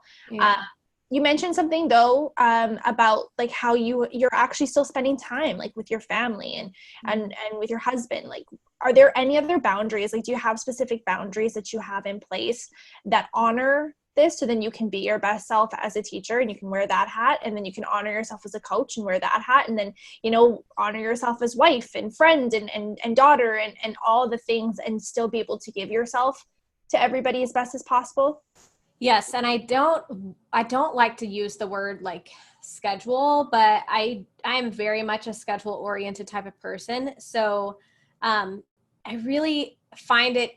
A: You mentioned something though, about like how you're actually still spending time like with your family and with your husband. Like, are there any other boundaries? Like, do you have specific boundaries that you have in place that honor this, so then you can be your best self as a teacher and you can wear that hat, and then you can honor yourself as a coach and wear that hat, and then, you know, honor yourself as wife and friend and daughter and all the things, and still be able to give yourself to everybody as best as possible?
B: Yes. And I don't like to use the word like schedule, but I am very much a schedule oriented type of person. So I really find it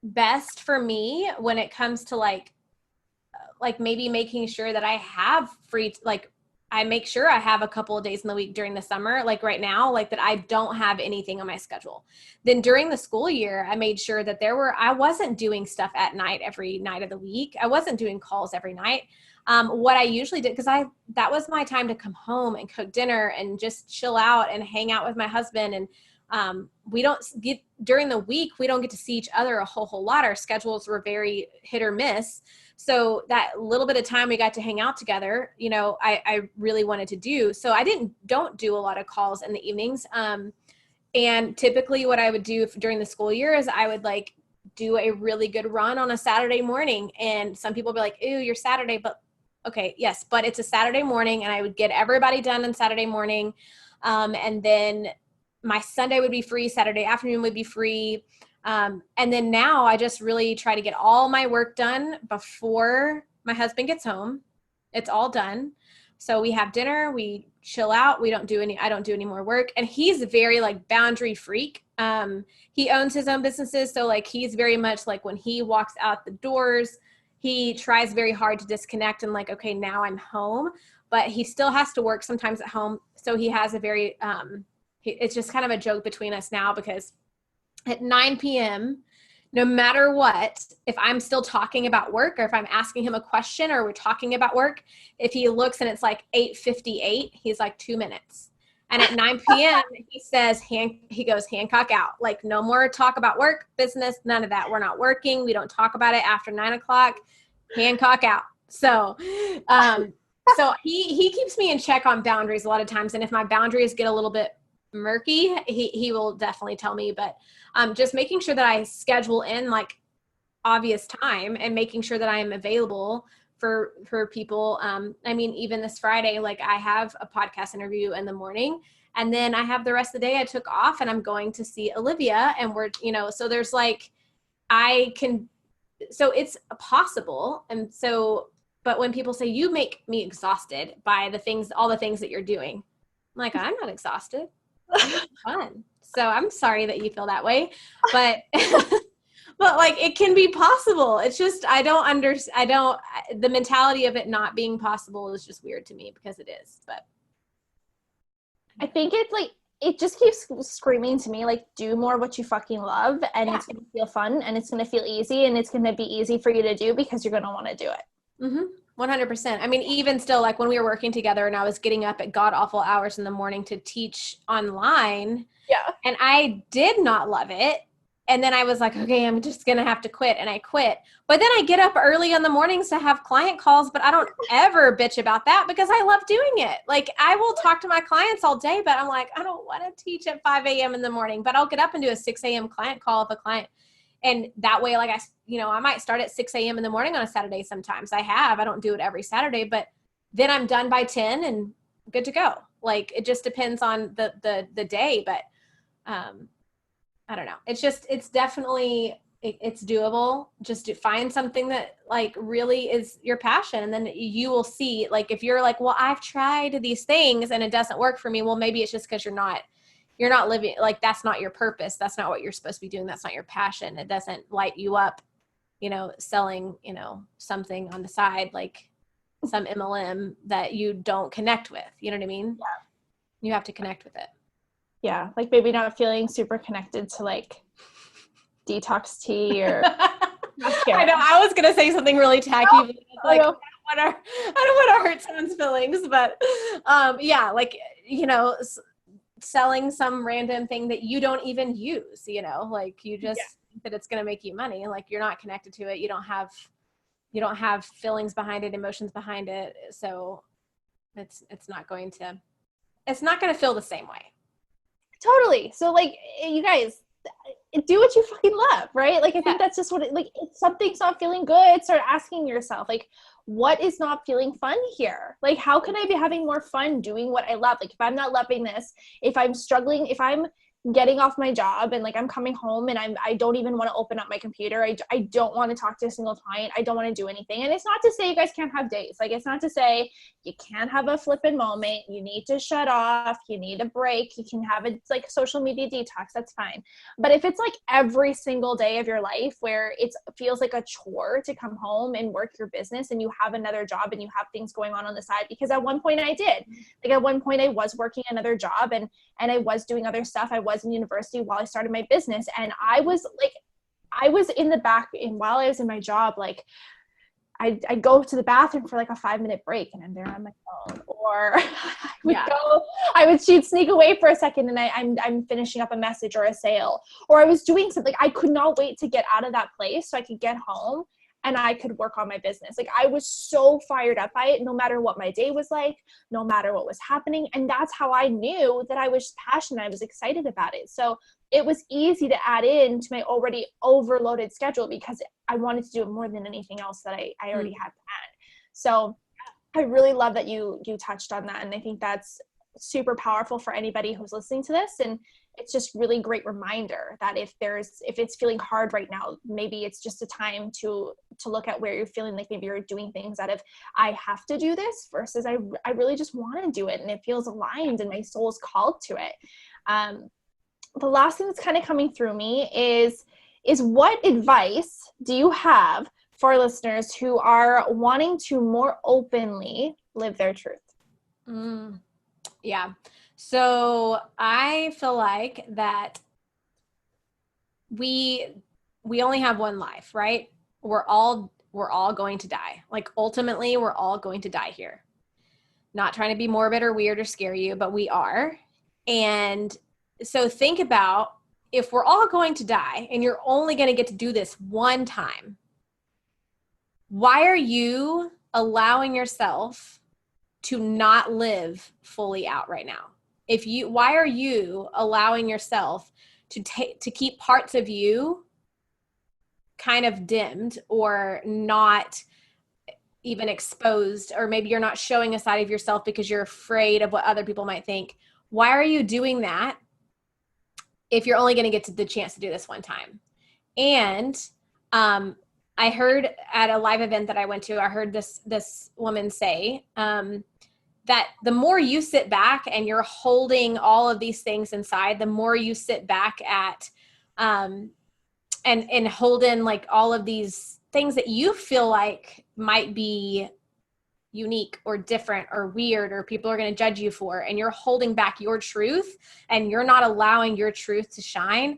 B: best for me when it comes to like maybe making sure that I have free, like I make sure I have a couple of days in the week during the summer, like right now, like that I don't have anything on my schedule. Then during the school year, I made sure that I wasn't doing stuff at night every night of the week. I wasn't doing calls every night. What I usually did, because that was my time to come home and cook dinner and just chill out and hang out with my husband. And we don't get, during the week, we don't get to see each other a whole lot. Our schedules were very hit or miss. So that little bit of time we got to hang out together, you know, I really wanted to do. So I don't do a lot of calls in the evenings. And typically what I would do during the school year is I would like do a really good run on a Saturday morning. And some people be like, "Ooh, you're Saturday," but okay, yes, but it's a Saturday morning, and I would get everybody done on Saturday morning. And then my Sunday would be free. Saturday afternoon would be free. And then now I just really try to get all my work done before my husband gets home. It's all done. So we have dinner, we chill out. I don't do any more work. And he's very like boundary freak. He owns his own businesses. So like, he's very much like when he walks out the doors, he tries very hard to disconnect and like, okay, now I'm home, but he still has to work sometimes at home. So he has a very, it's just kind of a joke between us now, because at 9 p.m., no matter what, if I'm still talking about work, or if I'm asking him a question or we're talking about work, if he looks and it's like 8:58, he's like 2 minutes. And at 9 p.m., he says, he goes, "Hancock out." Like, no more talk about work, business, none of that. We're not working. We don't talk about it after 9 o'clock. Hancock out. So, so he keeps me in check on boundaries a lot of times. And if my boundaries get a little bit murky, he will definitely tell me. But just making sure that I schedule in like obvious time and making sure that I am available for people. I mean, even this Friday, like I have a podcast interview in the morning, and then I have the rest of the day I took off, and I'm going to see Olivia, and we're, you know, so there's like, so it's possible. And so, but when people say, "You make me exhausted by all the things that you're doing," I'm like, I'm not exhausted. It's fun. So I'm sorry that you feel that way, but but like it can be possible. It's just the mentality of it not being possible is just weird to me, because it is. But
A: I think it's like, it just keeps screaming to me like, do more what you fucking love, and it's gonna feel fun, and it's gonna feel easy, and it's gonna be easy for you to do because you're gonna want to do it.
B: 100%. I mean, even still, like when we were working together and I was getting up at god awful hours in the morning to teach online, and I did not love it. And then I was like, okay, I'm just going to have to quit. And I quit. But then I get up early in the mornings to have client calls, but I don't ever bitch about that because I love doing it. Like, I will talk to my clients all day, but I'm like, I don't want to teach at 5 a.m. in the morning, but I'll get up and do a 6 a.m. client call if a client. And that way, like I might start at 6 a.m. in the morning on a Saturday. Sometimes I don't do it every Saturday, but then I'm done by 10 and good to go. Like, it just depends on the day, but, I don't know. It's definitely, it's doable. Just to find something that like really is your passion. And then you will see, like, if you're like, well, I've tried these things and it doesn't work for me. Well, maybe it's just because you're not you're not living, like, that's not your purpose. That's not what you're supposed to be doing. That's not your passion. It doesn't light you up, selling, something on the side, like some MLM that you don't connect with. You know what I mean?
A: Yeah.
B: You have to connect with it.
A: Yeah. Like maybe not feeling super connected to like detox tea or
B: I know I was going to say something really tacky. But like, I don't want to hurt someone's feelings, but yeah, like, selling some random thing that you don't even use, like you just think that it's going to make you money. Like you're not connected to it. You don't have feelings behind it, emotions behind it. So it's not going to feel the same way.
A: Totally. So like you guys do what you fucking love, right? Like I think that's just what like if something's not feeling good, start asking yourself like, what is not feeling fun here? Like how can I be having more fun doing what I love? Like if I'm not loving this, if I'm struggling, if I'm getting off my job and like I'm coming home and I don't even want to open up my computer. I don't want to talk to a single client. I don't want to do anything. And it's not to say you guys can't have days. Like it's not to say you can't have a flippin' moment. You need to shut off. You need a break. You can have a like social media detox. That's fine. But if it's like every single day of your life where it feels like a chore to come home and work your business and you have another job and you have things going on the side, because at one point I did. Like at one point I was working another job and I was doing other stuff. I was in university while I started my business. And I was in the back, and while I was in my job, like I'd go to the bathroom for like a 5-minute break and I'm there on my phone, or she'd sneak away for a second and I'm finishing up a message or a sale, or I was doing something. I could not wait to get out of that place so I could get home and I could work on my business. Like I was so fired up by it, no matter what my day was like, no matter what was happening. And that's how I knew that I was passionate. I was excited about it. So it was easy to add in to my already overloaded schedule because I wanted to do it more than anything else that I already had planned. So I really love that you touched on that. And I think that's super powerful for anybody who's listening to this. And it's just really great reminder that if it's feeling hard right now, maybe it's just a time to look at where you're feeling like maybe you're doing things out of, I have to do this versus I really just want to do it. And it feels aligned and my soul's called to it. The last thing that's kind of coming through me is what advice do you have for listeners who are wanting to more openly live their truth?
B: Yeah. So I feel like that we only have one life, right? We're all going to die. Like ultimately we're all going to die here. Not trying to be morbid or weird or scare you, but we are. And so think about, if we're all going to die and you're only going to get to do this one time, why are you allowing yourself to not live fully out right now? Why are you allowing yourself to keep parts of you kind of dimmed or not even exposed, or maybe you're not showing a side of yourself because you're afraid of what other people might think? Why are you doing that if you're only going to get to the chance to do this one time? And I heard at a live event that I went to, I heard this woman say that the more you sit back and you're holding all of these things inside, the more you sit back at and hold in like all of these things that you feel like might be unique or different or weird or people are going to judge you for, and you're holding back your truth and you're not allowing your truth to shine,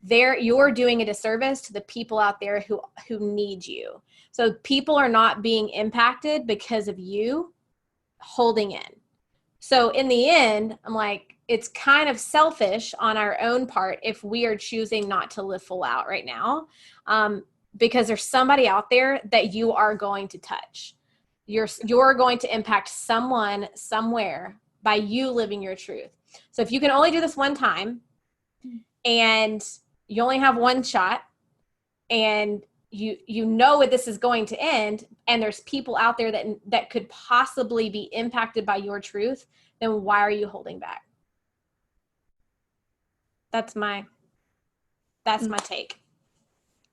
B: you're doing a disservice to the people out there who need you. So people are not being impacted because of you holding in. So in the end, I'm like, it's kind of selfish on our own part if we are choosing not to live full out right now, because there's somebody out there that you are going to touch. You're going to impact someone somewhere by you living your truth. So if you can only do this one time and you only have one shot and you know this is going to end, and there's people out there that could possibly be impacted by your truth, then why are you holding back? That's my take.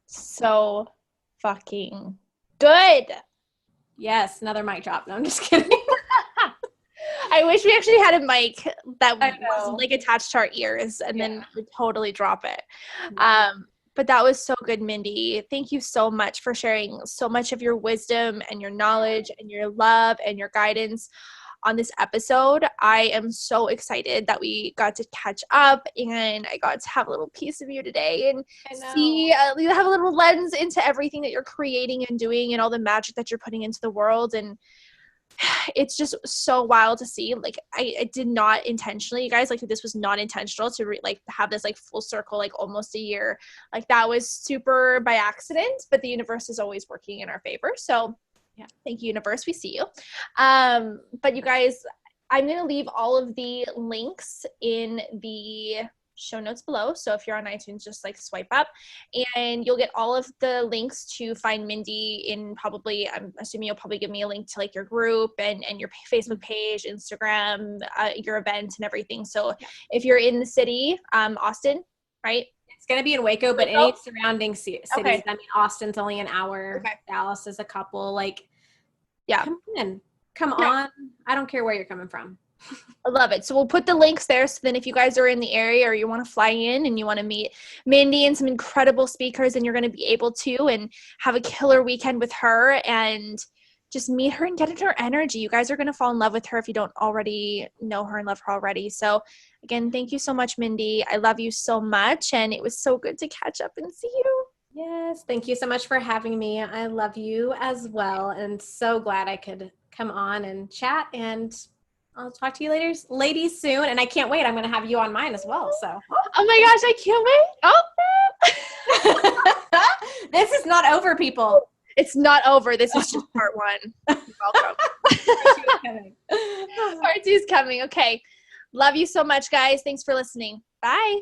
A: So fucking good.
B: Yes, another mic drop. No, I'm just kidding.
A: I wish we actually had a mic that wasn't like attached to our ears and then would totally drop it. But that was so good, Mindy. Thank you so much for sharing so much of your wisdom and your knowledge and your love and your guidance on this episode. I am so excited that we got to catch up and I got to have a little piece of you today and see, you have a little lens into everything that you're creating and doing and all the magic that you're putting into the world. And it's just so wild to see. Like I did not intentionally, you guys, like this was not intentional to have this like full circle, like almost a year. Like that was super by accident, but the universe is always working in our favor. So thank you, universe. We see you. But you guys, I'm going to leave all of the links in the show notes below. So if you're on iTunes, just like swipe up and you'll get all of the links to find Mindy in probably, I'm assuming you'll probably give me a link to like your group and your Facebook page, Instagram, your event and everything. So if you're in the city, Austin, right?
B: It's going to be in Waco, but any surrounding cities. Okay. I mean, Austin's only an hour. Okay. Dallas is a couple. Like, come in. Come on. I don't care where you're coming from.
A: I love it. So we'll put the links there. So then if you guys are in the area or you want to fly in and you want to meet Mindy and some incredible speakers and you're going to be able to and have a killer weekend with her and just meet her and get into her energy. You guys are going to fall in love with her if you don't already know her and love her already. So again, thank you so much, Mindy. I love you so much. And it was so good to catch up and see you.
B: Yes. Thank you so much for having me. I love you as well. And so glad I could come on and chat, and I'll talk to you later, ladies, soon. And I can't wait. I'm going to have you on mine as well. So,
A: oh my gosh, I can't wait.
B: Oh, this is not over, people.
A: It's not over. This is just part one. Welcome. Part two is coming. Okay. Love you so much, guys. Thanks for listening. Bye.